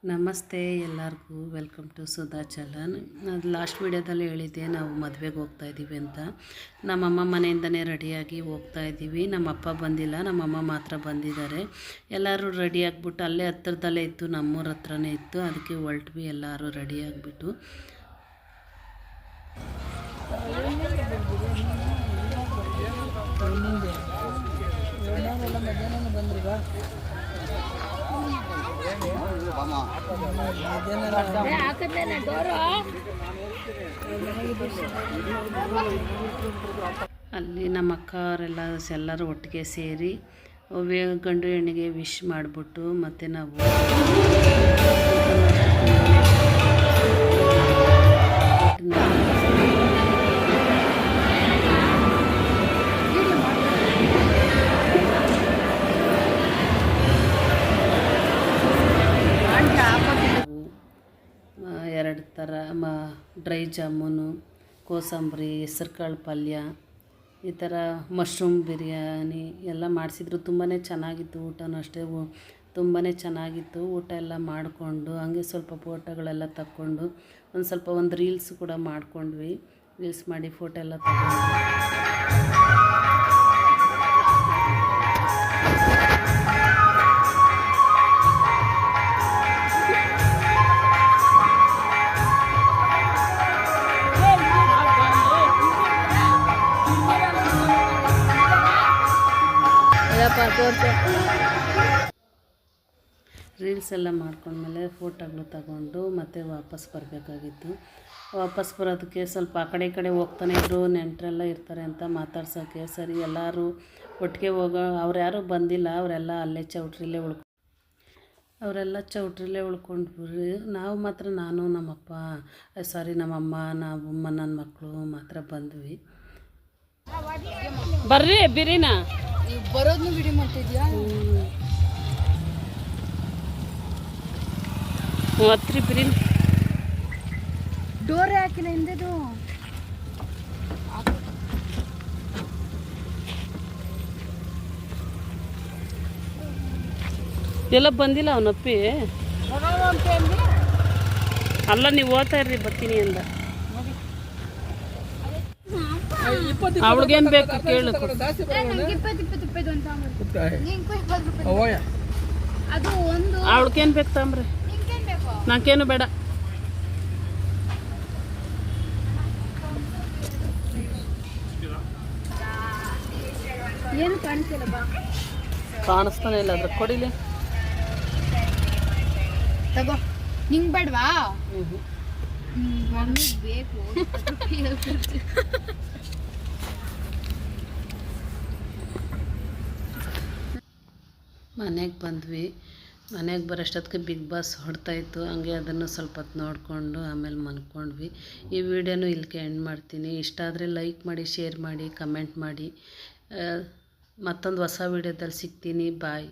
ನಮಸ್ತೆ ಎಲ್ಲರಿಗೂ welcome to Sudha challan. ಅದು ಲಾಸ್ಟ್ ವಿಡಿಯೋದಲ್ಲಿ ಹೇಳಿದ್ದೆ ನಾವು ಮದುವೆಗೆ ಹೋಗ್ತಾಯಿದ್ದೀವಿ ಅಂತ. ನಮ್ಮಮ್ಮ ಮನೆಯಿಂದನೇ ರೆಡಿಯಾಗಿ ಹೋಗ್ತಾಯಿದ್ದೀವಿ. ನಮ್ಮಪ್ಪ ಬಂದಿಲ್ಲ, ನಮ್ಮಮ್ಮ ಮಾತ್ರ ಬಂದಿದ್ದಾರೆ. ಎಲ್ಲರೂ ರೆಡಿ ಆಗಿಬಿಟ್ಟು ಅಲ್ಲೇ ಹತ್ತಿರದಲ್ಲೇ ಇತ್ತು, ನಮ್ಮೂರ ಹತ್ರನೇ ಇತ್ತು. ಅದಕ್ಕೆ ಹೊರಟ್ವಿ ಎಲ್ಲರೂ ರೆಡಿಯಾಗಿಬಿಟ್ಟು. ಅಲ್ಲಿ ನಮ್ಮ ಅಕ್ಕ ಅವರೆಲ್ಲ ಎಲ್ಲರೂ ಒಟ್ಟಿಗೆ ಸೇರಿ ಗಂಡು ಹೆಣ್ಣಿಗೆ ವಿಶ್ ಮಾಡಿಬಿಟ್ಟು ಮತ್ತು ನಾವು ಎರಡು ಥರ ಡ್ರೈ ಜಾಮೂನು, ಕೋಸಂಬರಿ, ಹೆಸರುಕಾಳು ಪಲ್ಯ, ಈ ಥರ ಮಶ್ರೂಮ್ ಬಿರಿಯಾನಿ ಎಲ್ಲ ಮಾಡಿಸಿದ್ರು. ತುಂಬಾ ಚೆನ್ನಾಗಿತ್ತು. ಊಟನೂ ಅಷ್ಟೇ ತುಂಬಾ ಚೆನ್ನಾಗಿತ್ತು. ಊಟ ಎಲ್ಲ ಮಾಡಿಕೊಂಡು ಹಂಗೆ ಸ್ವಲ್ಪ ಫೋಟೋಗಳೆಲ್ಲ ತಕ್ಕೊಂಡು ಒಂದು ರೀಲ್ಸ್ ಕೂಡ ಮಾಡ್ಕೊಂಡ್ವಿ. ರೀಲ್ಸ್ ಮಾಡಿ ಫೋಟೋ ಎಲ್ಲ ತಗೊಂಡು ರೀಲ್ಸ್ ಎಲ್ಲ ಮಾಡ್ಕೊಂಡ್ಮೇಲೆ ಫೋಟೋಗಳು ತಗೊಂಡು ಮತ್ತೆ ವಾಪಸ್ ಬರಬೇಕಾಗಿತ್ತು. ವಾಪಸ್ ಬರೋದಕ್ಕೆ ಸ್ವಲ್ಪ ಆ ಕಡೆ ಈ ಕಡೆ ಹೋಗ್ತಾನೆ ಇದ್ದರು, ನೆಂಟರೆಲ್ಲ ಇರ್ತಾರೆ ಅಂತ ಮಾತಾಡ್ಸೋಕ್ಕೆ. ಸರಿ ಎಲ್ಲರೂ ಒಟ್ಟಿಗೆ ಹೋಗೋ, ಅವ್ರು ಯಾರೂ ಬಂದಿಲ್ಲ, ಅವರೆಲ್ಲ ಅಲ್ಲೇ ಚೌಟ್ರಿಲೇ ಉಳ್ಕೊಂಡ್ರಿ. ನಾವು ಮಾತ್ರ ನಮ್ಮಮ್ಮ, ನನ್ನ ಮಕ್ಕಳು ಮಾತ್ರ ಬಂದ್ವಿ. ಬರ್ರಿ ಬಿರಿನ ಬರೋದ್ನು ವಿಡಿಯೋ ಮಾಡ್ತಿದ್ಯಾ? ಹತ್ರಿ ಬಿರಿನ ಡೋರ್ ಹಾಕಿಲ್ಲ ಹಿಂದೆದು. ಎಲ್ಲ ಬಂದಿಲ್ಲ ಅವನಪ್ಪಿ. ಅಲ್ಲ ನೀವು ಓದ್ತಾ ಇರ್ರಿ, ಬರ್ತೀನಿ ಅಂದ. ಅವಳಿಗೇನು ಬೇಕು ಕೇಳು. ಅವಳಿಗೇನು ಬೇಕು ತಾಮ್ರಿ, ನಾಕೇನು ಬೇಡ. ಏನು ಕಾಣಿಸ್ತಿಲ್ಲ, ಕಾಣಿಸ್ತಾನೆ ಇಲ್ಲ. ಅದ್ರ ಕೊಡಿಲಿ, ತಗೋ. ನಿಂಗೆ ಬೇಡವಾ? ಬೇಕು. ಮನೆಗೆ ಬಂದ್ವಿ. ಮನೆಗೆ ಬರೋಷ್ಟೊತ್ತಿಗೆ ಬಿಗ್ ಬಾಸ್ ಹೊಡ್ತಾಯಿತ್ತು. ಹಂಗೆ ಅದನ್ನು ಸ್ವಲ್ಪ ಹೊತ್ತು ನೋಡಿಕೊಂಡು ಆಮೇಲೆ ಮಲ್ಕೊಂಡ್ವಿ. ಈ ವಿಡಿಯೋನು ಇಲ್ಲಿಗೆ ಎಂಡ್ ಮಾಡ್ತೀನಿ. ಇಷ್ಟ ಆದರೆ ಲೈಕ್ ಮಾಡಿ, ಶೇರ್ ಮಾಡಿ, ಕಮೆಂಟ್ ಮಾಡಿ. ಮತ್ತೊಂದು ಹೊಸ ವಿಡಿಯೋದಲ್ಲಿ ಸಿಗ್ತೀನಿ. ಬಾಯ್.